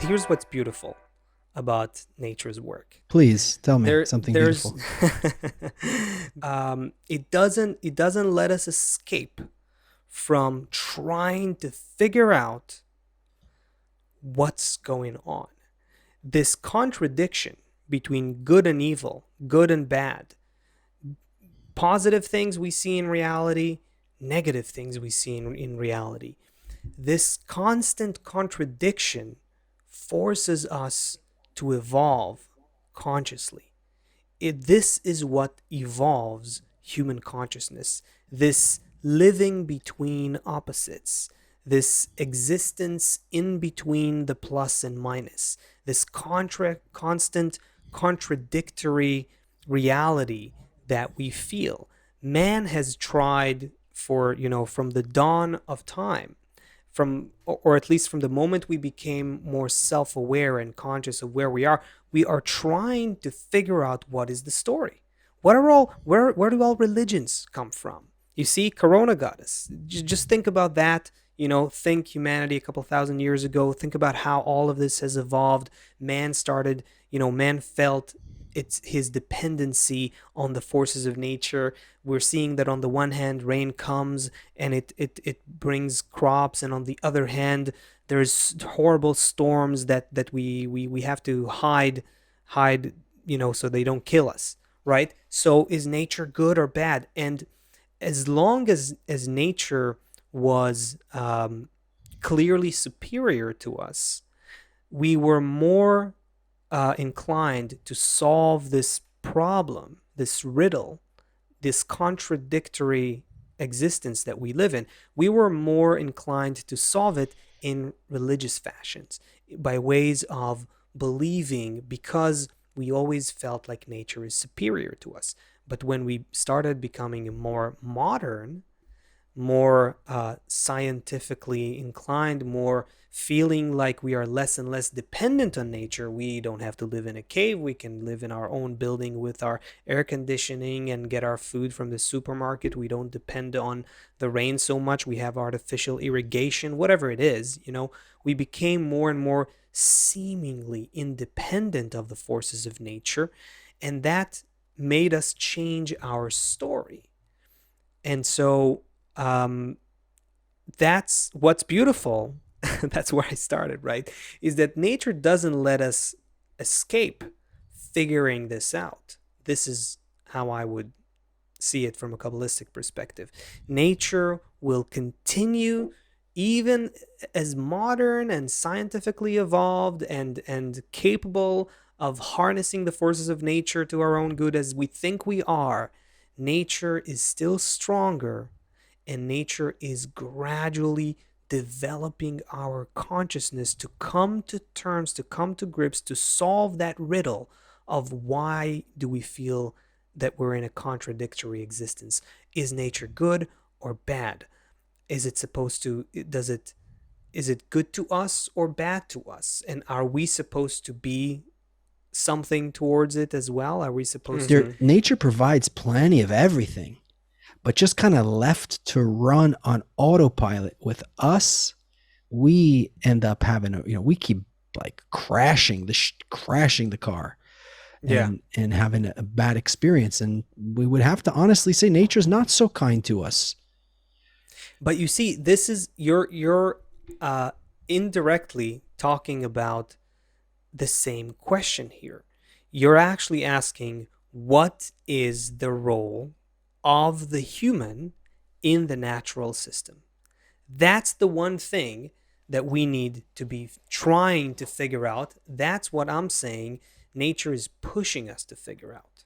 here's what's beautiful about nature's work. Please tell me something There's beautiful. it doesn't let us escape from trying to figure out what's going on. This contradiction between good and evil, good and bad, positive things we see in reality, negative things we see in reality. This constant contradiction forces us to evolve consciously. This is what evolves human consciousness. This living between opposites, this existence in between the plus and minus, this constant contradictory reality that we feel. Man has tried for, from the dawn of time, or at least from the moment we became more self-aware and conscious of where we are trying to figure out what is the story. Where do all religions come from? You see, Corona got us. Just think about that. Think humanity a couple thousand years ago. Think about how all of this has evolved. Man started, man felt it's his dependency on the forces of nature. We're seeing that on the one hand, rain comes and it brings crops, and on the other hand, there's horrible storms that we have to hide, so they don't kill us, right? So is nature good or bad? And as long as nature was clearly superior to us, we were more inclined to solve this problem, this riddle, this contradictory existence that we live in. We were more inclined to solve it in religious fashions, by ways of believing, because we always felt like nature is superior to us. But when we started becoming more modern, more scientifically inclined, more feeling like we are less and less dependent on nature. We don't have to live in a cave. We can live in our own building with our air conditioning and get our food from the supermarket. We don't depend on the rain so much. We have artificial irrigation, whatever it is, we became more and more seemingly independent of the forces of nature. And that made us change our story. And so that's what's beautiful. That's where I started, right? Is that nature doesn't let us escape figuring this out. This is how I would see it from a Kabbalistic perspective. Nature will continue, even as modern and scientifically evolved and capable of harnessing the forces of nature to our own good as we think we are. Nature is still stronger, and nature is gradually developing our consciousness to come to terms, to come to grips, to solve that riddle of why do we feel that we're in a contradictory existence. Is nature good or bad? Is it supposed to, is it good to us or bad to us? And are we supposed to be something towards it as well? Are we supposed to? Nature provides plenty of everything, but just kind of left to run on autopilot with us, we end up having we keep like crashing the car Yeah. and having a bad experience. And we would have to honestly say nature's not so kind to us. But you see, this is you're indirectly talking about the same question here. You're actually asking, what is the role of the human in the natural system? That's the one thing that we need to be trying to figure out. That's what I'm saying nature is pushing us to figure out.